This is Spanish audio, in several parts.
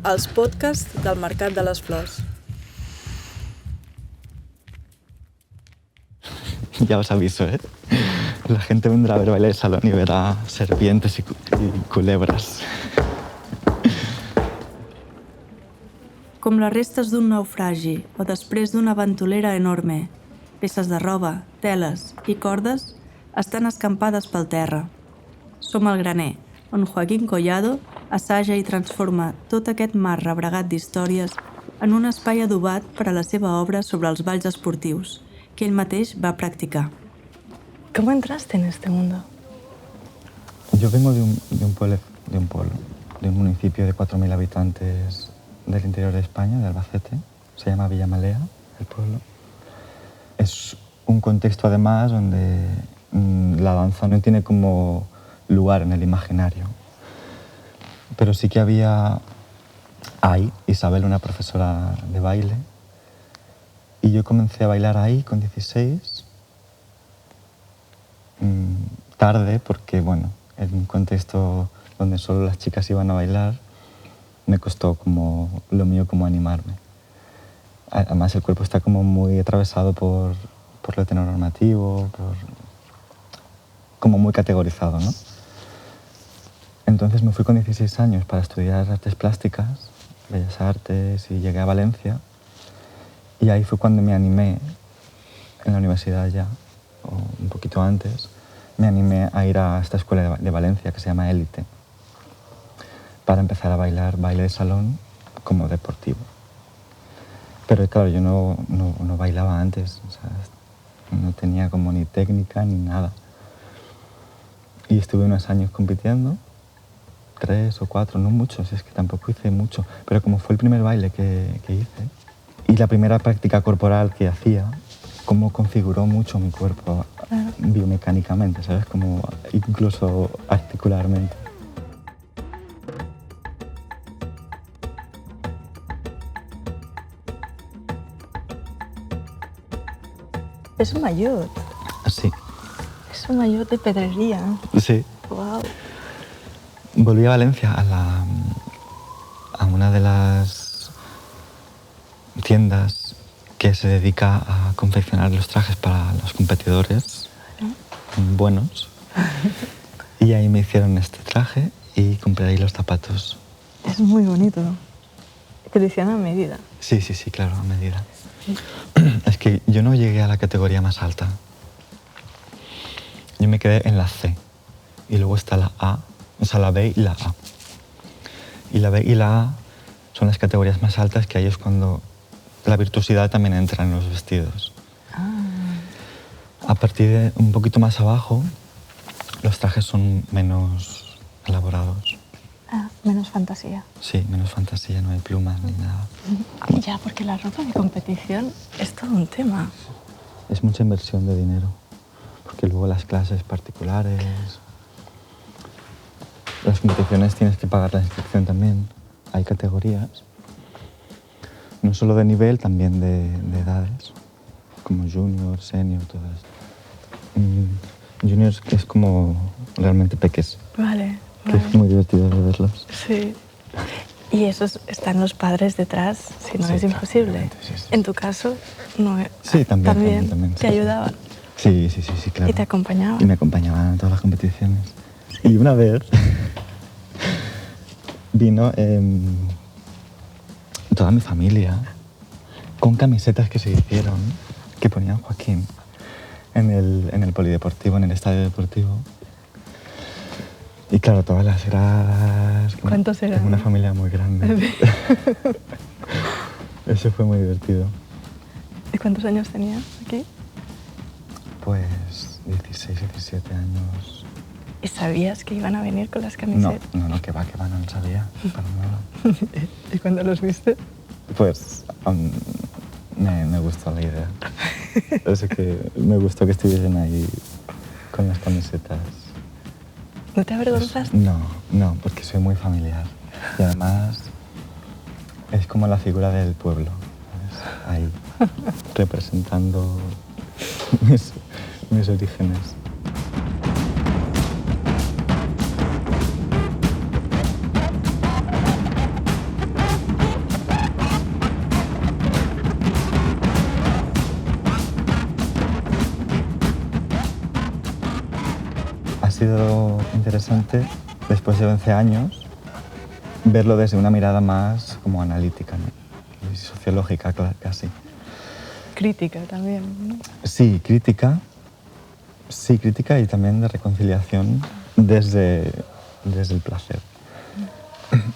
Els podcasts del Mercat de les Flors. Ya os aviso, ¿eh? La gente vendrá a ver baile de salón y verá serpientes y culebras. Com les restes d'un naufragi o després d'una ventolera enorme, peces de roba, teles i cordes estan escampades pel terra. Som al graner, on Joaquín Collado assaja i transforma tot aquest mar rebregat d'històries en un espai adobat per a la seva obra sobre els balls esportius, que ell mateix va practicar. ¿Cómo entraste en este mundo? Yo vengo de un pueblo, de un municipio de 4.000 habitantes del interior de España, de Albacete. Se llama Villamalea, el pueblo. Es un contexto, además, donde la danza no tiene como lugar en el imaginario. Pero sí que hay Isabel, una profesora de baile, y yo comencé a bailar ahí con 16, tarde, porque, bueno, en un contexto donde solo las chicas iban a bailar, me costó como lo mío como animarme. Además, el cuerpo está como muy atravesado por lo heteronormativo, como muy categorizado, ¿no? Entonces me fui con 16 años para estudiar artes plásticas, bellas artes, y llegué a Valencia. Y ahí fue cuando me animé, en la universidad ya, o un poquito antes, me animé a ir a esta escuela de Valencia que se llama Élite, para empezar a bailar baile de salón como deportivo. Pero claro, yo no bailaba antes, o sea, no tenía como ni técnica ni nada. Y estuve unos años compitiendo, 3 o 4, no muchos, es que tampoco hice mucho, pero como fue el primer baile que hice y la primera práctica corporal que hacía, como configuró mucho mi cuerpo biomecánicamente, ¿sabes? Como incluso articularmente. Es un maillot. Sí. Es un maillot de pedrería. Sí. Wow. Volví a Valencia a una de las tiendas que se dedica a confeccionar los trajes para los competidores buenos. Y ahí me hicieron este traje y compré ahí los zapatos. Es muy bonito. Te lo hicieron a medida. Sí, claro, a medida. Es que yo no llegué a la categoría más alta. Yo me quedé en la C. Y luego está la A, o sea, la B y la A. Y la B y la A son las categorías más altas, que ahí es cuando la virtuosidad también entra en los vestidos. A partir de un poquito más abajo, los trajes son menos elaborados. Menos fantasía. Sí, menos fantasía, no hay plumas ni nada. Ya, porque la ropa de competición es todo un tema. Es mucha inversión de dinero, porque luego las clases particulares, las competiciones tienes que pagar la inscripción también. Hay categorías, no solo de nivel, también de edades, como junior, senior, todo esto. Juniors que es como realmente peques. Vale. Que es muy divertido de verlos. Sí. Y esos están los padres detrás, si no Sí, es imposible. sí. En tu caso, no. Sí, también. ¿Te Sí. ayudaban? Sí, claro. ¿Y te acompañaban? Y me acompañaban en todas las competiciones. Y una vez vino toda mi familia con camisetas que se hicieron, que ponían Joaquín en el polideportivo, en el estadio deportivo. Y claro, todas las gradas. ¿Cuántos eran? Tengo una familia muy grande. Eso fue muy divertido. ¿Y cuántos años tenías aquí? Pues 16, 17 años. ¿Y sabías que iban a venir con las camisetas? No, que va, no lo sabía, para nada. ¿Y cuándo los viste? Pues me gustó la idea. Así que me gustó que estuviesen ahí con las camisetas. ¿No te avergonzaste? No, porque soy muy familiar. Y además es como la figura del pueblo, ¿sabes? Ahí, representando mis orígenes. sido interesante, después de 11 años, verlo desde una mirada más como analítica, ¿no? Y sociológica casi. Crítica también, ¿no? Sí, crítica y también de reconciliación desde el placer.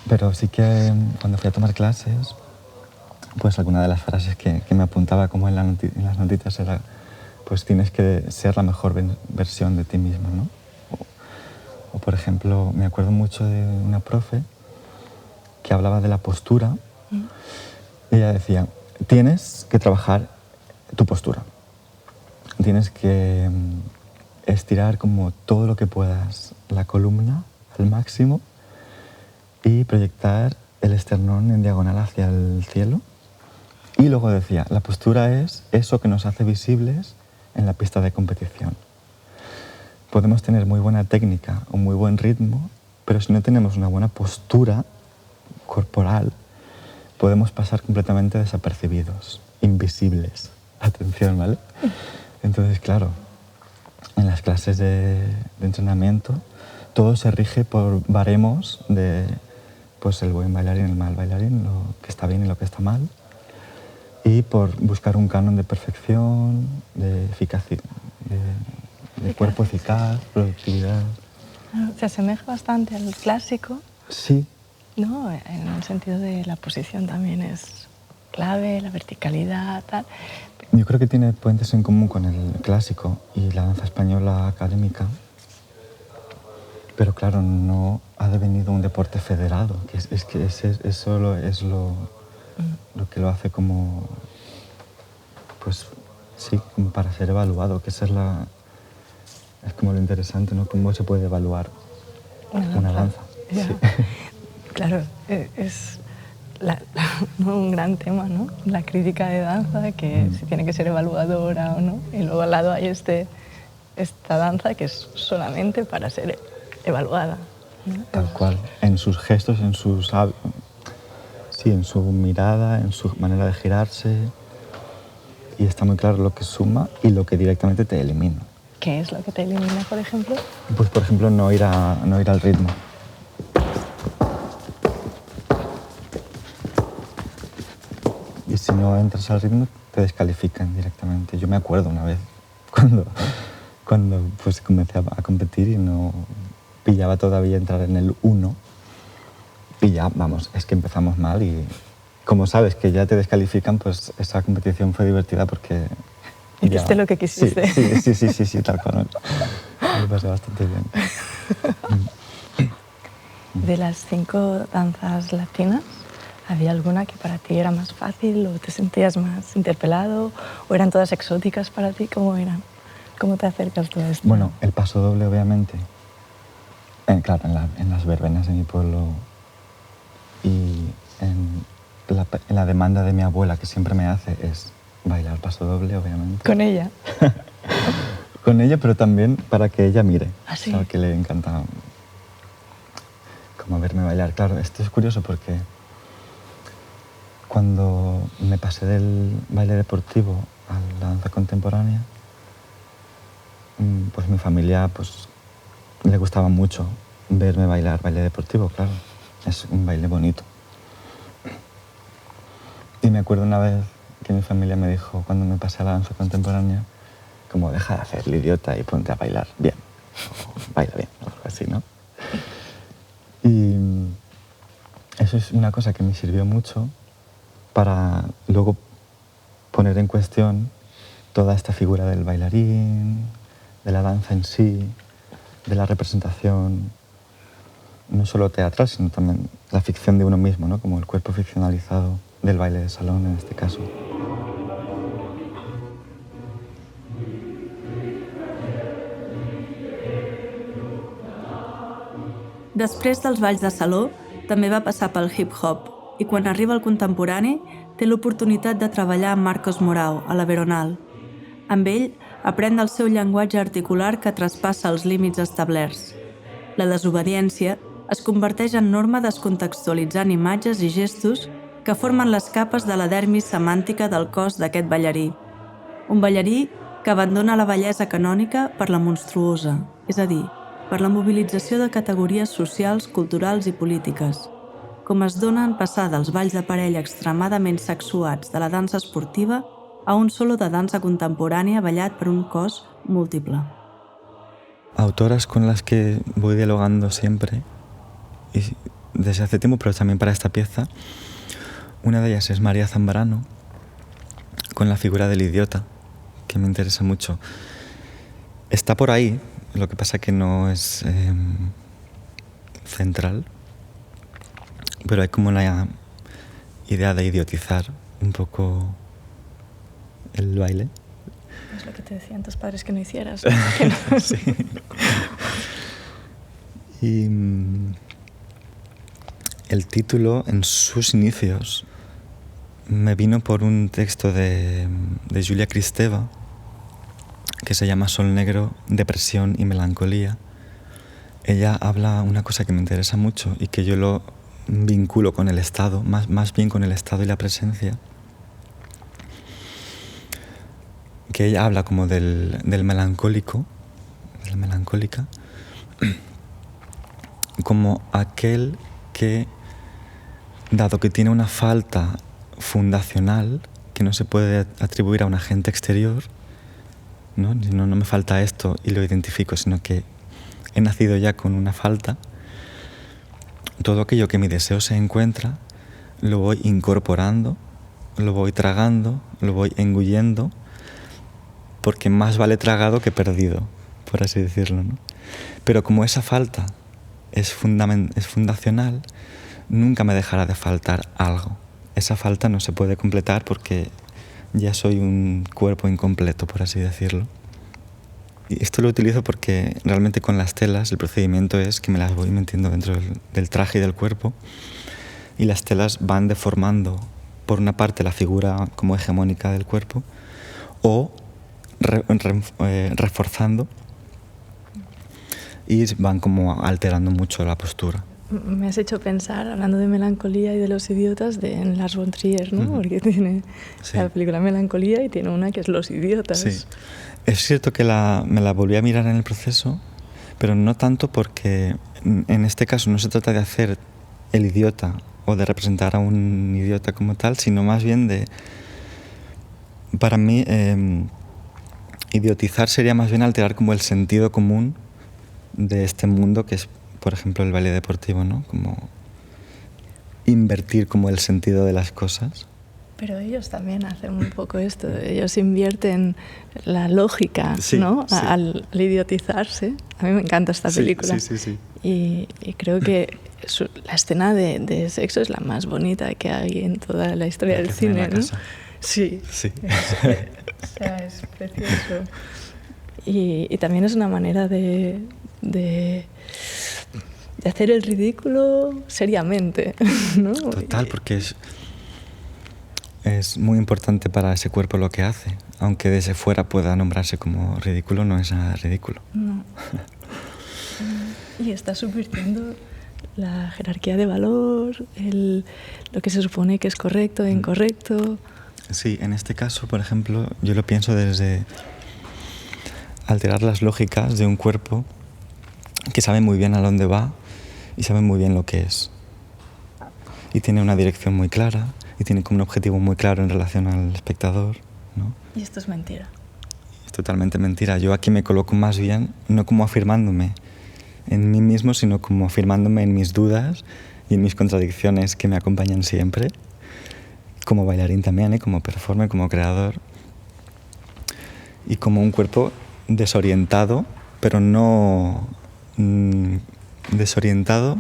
Pero sí que cuando fui a tomar clases, pues alguna de las frases que me apuntaba como en las notitas era, pues tienes que ser la mejor versión de ti misma, ¿no? O por ejemplo, me acuerdo mucho de una profe que hablaba de la postura y ella decía, tienes que trabajar tu postura. Tienes que estirar como todo lo que puedas la columna al máximo y proyectar el esternón en diagonal hacia el cielo. Y luego decía, la postura es eso que nos hace visibles en la pista de competición. Podemos tener muy buena técnica o muy buen ritmo, pero si no tenemos una buena postura corporal, podemos pasar completamente desapercibidos, invisibles. Atención, ¿vale? Entonces, claro, en las clases de entrenamiento todo se rige por baremos de pues, el buen bailarín y el mal bailarín, lo que está bien y lo que está mal, y por buscar un canon de perfección, de eficacia, de cuerpo eficaz, productividad. Se asemeja bastante al clásico. Sí. ¿No? En el sentido de la posición también es clave, la verticalidad, tal. Yo creo que tiene puentes en común con el clásico y la danza española académica, pero claro, no ha devenido un deporte federado, que eso es lo que lo hace como, pues sí, como para ser evaluado, que esa es como lo interesante, ¿no? Cómo se puede evaluar una danza. Ya. Sí. Claro, es un gran tema, ¿no? La crítica de danza, que si tiene que ser evaluadora o no, y luego al lado hay esta danza que es solamente para ser evaluada, ¿no? Tal cual, en sus gestos, en su mirada, en su manera de girarse, y está muy claro lo que suma y lo que directamente te elimina. ¿Qué es lo que te elimina, por ejemplo? Pues, por ejemplo, no ir al ritmo. Y si no entras al ritmo, te descalifican directamente. Yo me acuerdo una vez cuando pues, comencé a competir y no pillaba todavía entrar en el 1. Y ya, vamos, es que empezamos mal y como sabes que ya te descalifican, pues esa competición fue divertida porque... Hiciste lo que quisiste. Sí, tal cual. Me pasé bastante bien. De las 5 danzas latinas, ¿había alguna que para ti era más fácil o te sentías más interpelado o eran todas exóticas para ti? ¿Cómo eran? ¿Cómo te acercas tú a esto? Bueno, el paso doble, obviamente. Claro, en las verbenas de mi pueblo y en la demanda de mi abuela que siempre me hace es bailar paso doble, obviamente. ¿Con ella? Con ella, pero también para que ella mire. ¿Ah, sí? O sea, que le encanta como verme bailar. Claro, esto es curioso porque cuando me pasé del baile deportivo a la danza contemporánea, pues mi familia pues, le gustaba mucho verme bailar baile deportivo, claro. Es un baile bonito. Y me acuerdo una vez que mi familia me dijo, cuando me pasé a la danza contemporánea, como deja de hacer el idiota y ponte a bailar bien. O baila bien, o algo así, ¿no? Y eso es una cosa que me sirvió mucho para luego poner en cuestión toda esta figura del bailarín, de la danza en sí, de la representación, no solo teatral, sino también la ficción de uno mismo, ¿no? Como el cuerpo ficcionalizado del baile de salón, en este caso. Després dels balls de saló, també va passar pel hip-hop i quan arriba al contemporani té l'oportunitat de treballar amb Marcos Morao a la Veronal. Amb ell aprèn del seu llenguatge articular que traspassa els límits establerts. La desobediència es converteix en norma descontextualitzant imatges i gestos que formen les capes de la dermis semàntica del cos d'aquest ballarí. Un ballarí que abandona la bellesa canònica per la monstruosa, és a dir, per la mobilització de categories socials, culturals i polítiques, com es dona en passar dels balls de parella extremadament sexuats de la dansa esportiva a un solo de dansa contemporánea ballat per un cos múltiple. Autoras con las que voy dialogando siempre, y desde hace tiempo, pero también para esta pieza, una de ellas es María Zambrano, con la figura del idiota, que me interesa mucho. Está por ahí, lo que pasa que no es central, pero hay como la idea de idiotizar un poco el baile. Es lo que te decían tus padres que no hicieras. Sí. Y el título, en sus inicios, me vino por un texto de Julia Kristeva que se llama Sol Negro, Depresión y Melancolía. Ella habla una cosa que me interesa mucho y que yo lo vinculo con el estado, más bien con el estado y la presencia, que ella habla como del melancólico, de la melancólica, como aquel que, dado que tiene una falta fundacional que no se puede atribuir a un agente exterior, ¿no? No me falta esto y lo identifico, sino que he nacido ya con una falta. Todo aquello que mi deseo se encuentra lo voy incorporando, lo voy tragando, lo voy engullendo, porque más vale tragado que perdido, por así decirlo, ¿no? Pero como esa falta es fundacional, nunca me dejará de faltar algo. Esa falta no se puede completar porque ya soy un cuerpo incompleto, por así decirlo. Y esto lo utilizo porque realmente con las telas el procedimiento es que me las voy metiendo dentro del traje y del cuerpo, y las telas van deformando por una parte la figura como hegemónica del cuerpo o reforzando, y van como alterando mucho la postura. Me has hecho pensar, hablando de melancolía y de los idiotas, en Lars von Trier, ¿no? Porque tiene la película Melancolía y tiene una que es Los idiotas. Sí. Es cierto que me la volví a mirar en el proceso, pero no tanto porque en este caso no se trata de hacer el idiota o de representar a un idiota como tal, sino más bien de... Para mí, idiotizar sería más bien alterar como el sentido común de este mundo que es, por ejemplo, el baile deportivo, ¿no? Como invertir como el sentido de las cosas. Pero ellos también hacen un poco esto. Ellos invierten la lógica, sí, ¿no? Sí. Al idiotizarse. A mí me encanta esta película. Sí. Y creo que la escena de sexo es la más bonita que hay en toda la historia del cine, ¿no? Sí. Es precioso. Y también es una manera de hacer el ridículo seriamente, ¿no? Total, porque es muy importante para ese cuerpo lo que hace. Aunque desde fuera pueda nombrarse como ridículo, no es nada ridículo. No. Y está subvirtiendo la jerarquía de valor, lo que se supone que es correcto e incorrecto. Sí, en este caso, por ejemplo, yo lo pienso desde alterar las lógicas de un cuerpo que sabe muy bien a dónde va y sabe muy bien lo que es. Y tiene una dirección muy clara y tiene como un objetivo muy claro en relación al espectador, ¿no? Y esto es mentira. Es totalmente mentira. Yo aquí me coloco más bien, no como afirmándome en mí mismo, sino como afirmándome en mis dudas y en mis contradicciones que me acompañan siempre, como bailarín también, como performer, como creador, y como un cuerpo desorientado, pero no desorientado,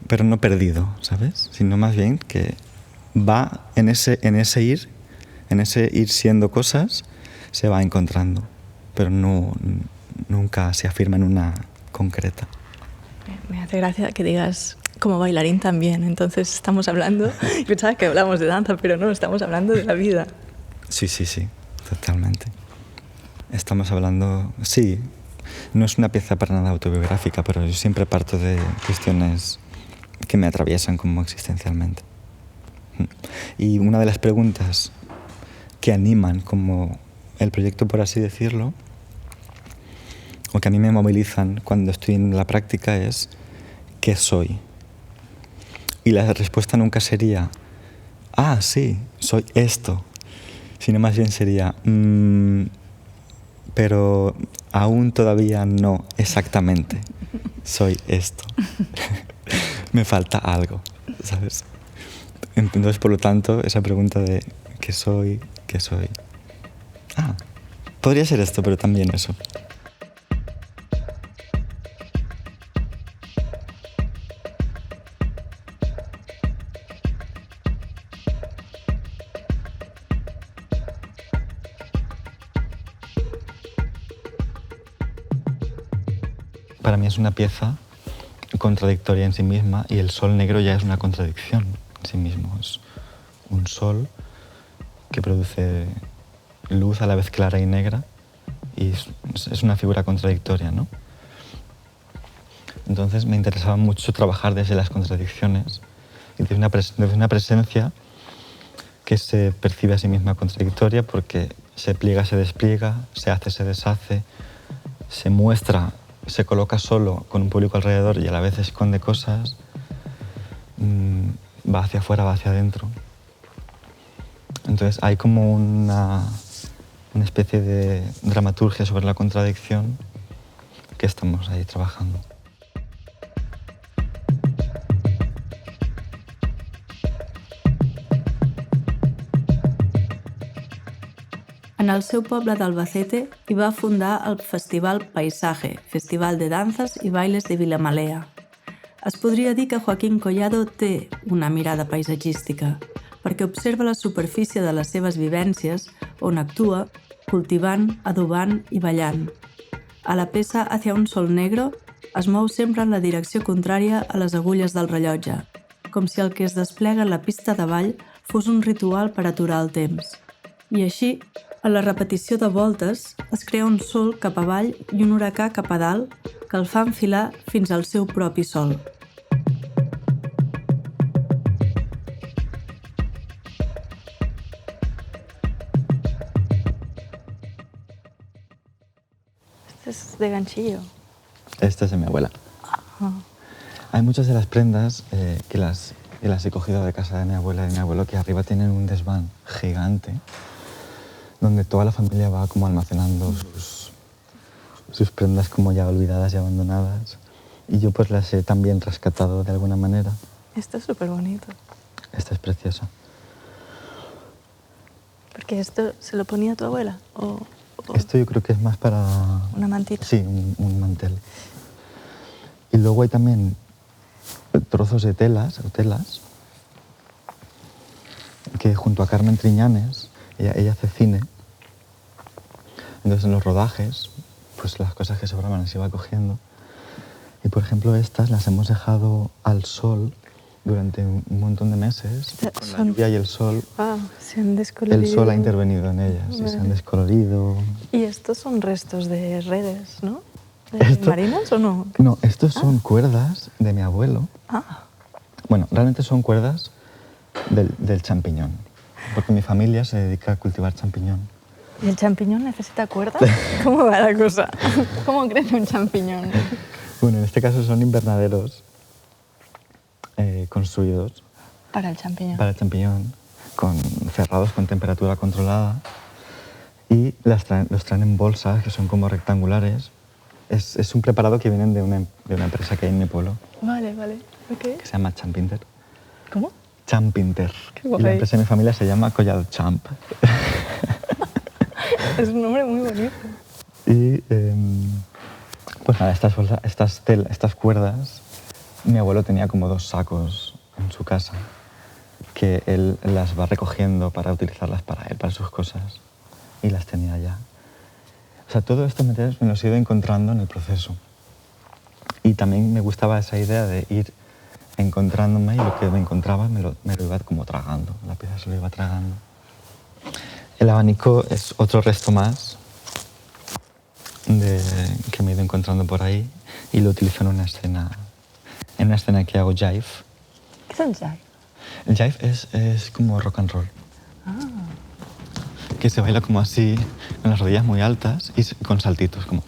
pero no perdido, ¿sabes? Sino más bien que va en ese ir siendo cosas, se va encontrando, pero nunca se afirma en una concreta. Me hace gracia que digas como bailarín también, entonces estamos hablando, yo pensaba que hablamos de danza, pero no, estamos hablando de la vida. Sí, totalmente. Estamos hablando, sí, no es una pieza para nada autobiográfica, pero yo siempre parto de cuestiones que me atraviesan como existencialmente. Y una de las preguntas que animan como el proyecto, por así decirlo, o que a mí me movilizan cuando estoy en la práctica es ¿qué soy? Y la respuesta nunca sería sí, soy esto, sino más bien sería pero aún todavía no exactamente soy esto. Me falta algo, ¿sabes? Entonces, por lo tanto, esa pregunta de ¿qué soy? ¿Qué soy? Podría ser esto, pero también eso. Para mí es una pieza contradictoria en sí misma y el sol negro ya es una contradicción en sí mismo. Es un sol que produce luz a la vez clara y negra y es una figura contradictoria, ¿no? Entonces me interesaba mucho trabajar desde las contradicciones y desde una presencia que se percibe a sí misma contradictoria porque se pliega, se despliega, se hace, se deshace, se muestra, se coloca solo con un público alrededor y a la vez esconde cosas, va hacia afuera, va hacia adentro. Entonces hay como una especie de dramaturgia sobre la contradicción que estamos ahí trabajando. En el seu poble d'Albacete hi va fundar el Festival Paisaje, Festival de Danzas i Bailes de Vilamalea. Es podria dir que Joaquín Collado té una mirada paisatgística, perquè observa la superfície de les seves vivències on actua, cultivant, adobant i ballant. A la peça Hacia un sol negro es mou sempre en la direcció contrària a les agulles del rellotge, com si el que es desplega en la pista de ball fos un ritual per aturar el temps. I així, a la repetició de voltes, es crea un sol cap avall i un huracà cap a dalt que el fa enfilar fins al seu propi sol. Este es de ganchillo. Esta es de mi abuela. Hay muchas de las prendas que las he cogido de casa de mi abuela y de mi abuelo, que arriba tienen un desván gigante donde toda la familia va como almacenando sus prendas como ya olvidadas y abandonadas. Y yo pues las he también rescatado de alguna manera. Esto es súper bonito. Esta es preciosa. Porque esto se lo ponía tu abuela. Esto yo creo que es más para... Una mantita. Sí, un mantel. Y luego hay también trozos de telas que junto a Carmen Triñanes, ella hace cine. Entonces en los rodajes, pues las cosas que sobraban las iba cogiendo. Y por ejemplo estas las hemos dejado al sol durante un montón de meses. Con la lluvia y el sol. Se han descolorido. El sol ha intervenido en ellas y se han descolorido. Y estos son restos de redes, ¿no? ¿Marinas o no? No, estos son cuerdas de mi abuelo. Bueno, realmente son cuerdas del champiñón, porque mi familia se dedica a cultivar champiñón. ¿Y el champiñón necesita cuerdas? ¿Cómo va la cosa? ¿Cómo crece un champiñón? Bueno, en este caso son invernaderos construidos para el champiñón. Para el champiñón, cerrados con temperatura controlada, y los traen en bolsas que son como rectangulares. Es un preparado que vienen de una empresa que hay en mi pueblo. Vale, okay. Que se llama Champinter. ¿Cómo? Champinter. Qué guay. Y la empresa de mi familia se llama Collado Champ. Es un nombre muy bonito. Y pues nada, estas cuerdas, mi abuelo tenía como 2 sacos en su casa que él las va recogiendo para utilizarlas para él, para sus cosas, y las tenía ya. O sea, todo esto me los he ido encontrando en el proceso. Y también me gustaba esa idea de ir encontrándome, y lo que me encontraba me lo iba como tragando, la pieza se lo iba tragando. El abanico es otro resto más que me he ido encontrando por ahí, y lo utilizo en una escena que hago jive. ¿Qué es el jive? El jive es como rock and roll. Que se baila como así, con las rodillas muy altas y con saltitos, como...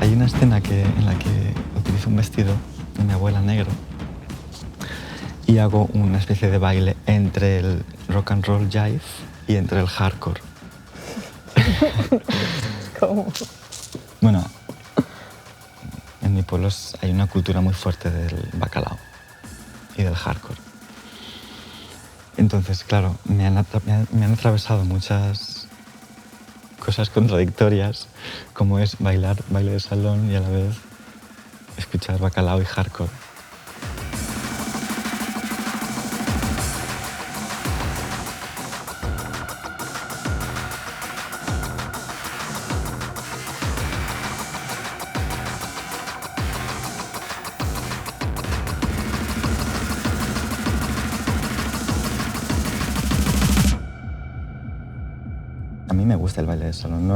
hay una escena en la que utilizo un vestido de mi abuela negro y hago una especie de baile entre el rock and roll jive y entre el hardcore. ¿Cómo? Bueno, en mi pueblo hay una cultura muy fuerte del bacalao y del hardcore. Entonces, claro, me han atravesado muchas cosas contradictorias, como es bailar baile de salón y a la vez escuchar bacalao y hardcore. A mí me gusta el baile de salón.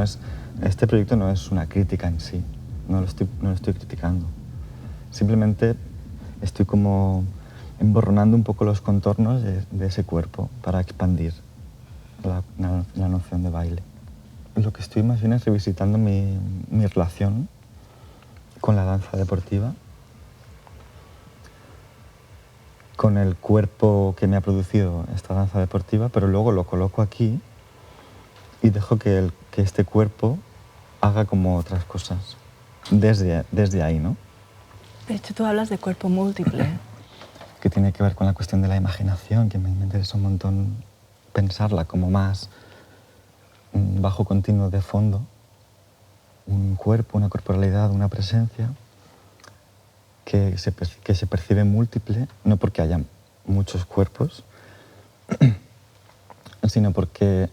Este proyecto no es una crítica en sí, no lo estoy criticando. Simplemente estoy como emborronando un poco los contornos de ese cuerpo para expandir la noción de baile. Lo que estoy más bien es revisitando mi relación con la danza deportiva, con el cuerpo que me ha producido esta danza deportiva, pero luego lo coloco aquí y dejo que este cuerpo haga como otras cosas desde ahí, ¿no? De hecho, tú hablas de cuerpo múltiple. Que tiene que ver con la cuestión de la imaginación, que me interesa un montón pensarla como más un bajo continuo de fondo, un cuerpo, una corporalidad, una presencia que se percibe múltiple, no porque haya muchos cuerpos, sino porque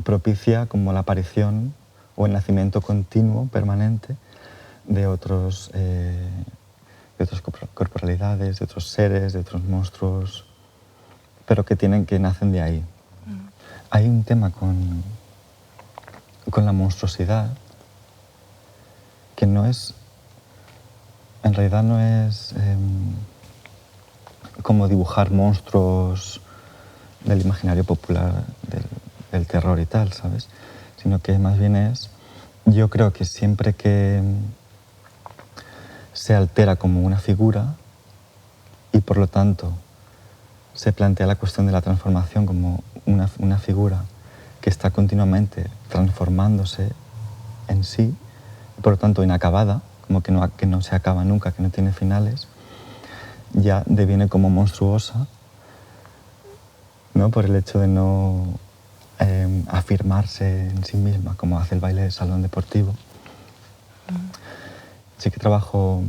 propicia como la aparición o el nacimiento continuo, permanente, de otras corporalidades, de otros seres, de otros monstruos, pero que nacen de ahí. Hay un tema con la monstruosidad que en realidad no es como dibujar monstruos del imaginario popular, del terror y tal, ¿sabes? Sino que más bien yo creo que siempre que se altera como una figura y por lo tanto se plantea la cuestión de la transformación como una figura que está continuamente transformándose en sí, y por lo tanto inacabada, como que no se acaba nunca, que no tiene finales, ya deviene como monstruosa, ¿no? Por el hecho de no afirmarse en sí misma, como hace el baile de salón deportivo. Sí que trabajo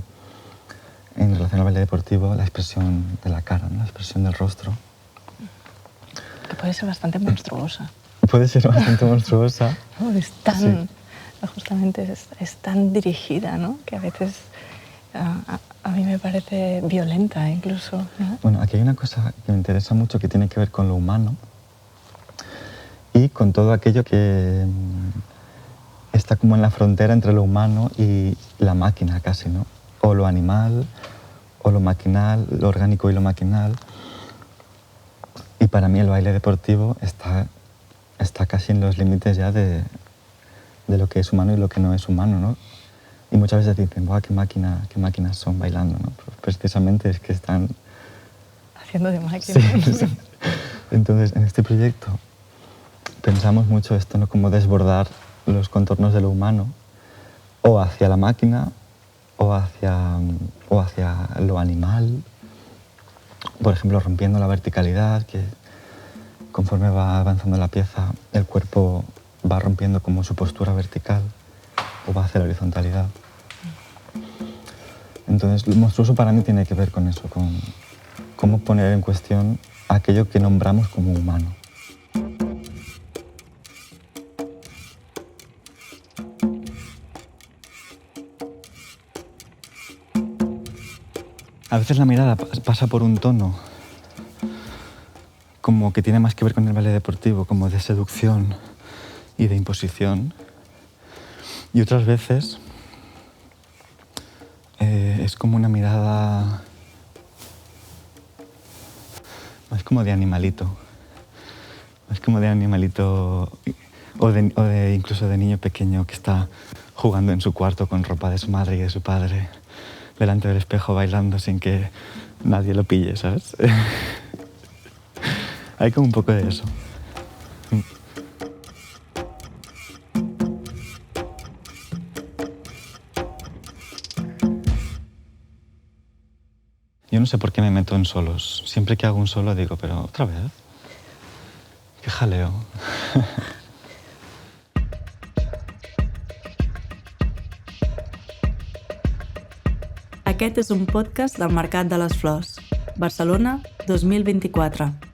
en relación al baile deportivo la expresión de la cara, ¿no? La expresión del rostro. Que puede ser bastante monstruosa. Puede ser bastante monstruosa. No, justamente es tan dirigida, ¿no? Que a veces a mí me parece violenta incluso, ¿no? Bueno, aquí hay una cosa que me interesa mucho que tiene que ver con lo humano y con todo aquello que está como en la frontera entre lo humano y la máquina casi, ¿no? O lo animal, o lo maquinal, lo orgánico y lo maquinal. Y para mí el baile deportivo está casi en los límites ya de lo que es humano y lo que no es humano, ¿no? Y muchas veces dicen, ¡guau, qué máquinas son bailando!, ¿no? Pues precisamente es que están haciendo de máquina. Sí. Entonces, en este proyecto pensamos mucho esto, ¿no? Como desbordar los contornos de lo humano o hacia la máquina o hacia lo animal. Por ejemplo, rompiendo la verticalidad, que conforme va avanzando la pieza, el cuerpo va rompiendo como su postura vertical o va hacia la horizontalidad. Entonces, lo monstruoso para mí tiene que ver con eso, con cómo poner en cuestión aquello que nombramos como humano. A veces la mirada pasa por un tono como que tiene más que ver con el baile deportivo, como de seducción y de imposición. Y otras veces es como una mirada más como de animalito. Más como de animalito Incluso de niño pequeño que está jugando en su cuarto con ropa de su madre y de su padre, delante del espejo bailando sin que nadie lo pille, ¿sabes? Hay como un poco de eso. Yo no sé por qué me meto en solos. Siempre que hago un solo digo, pero otra vez. Qué jaleo. Aquest és un podcast del Mercat de les Flors. Barcelona, 2024.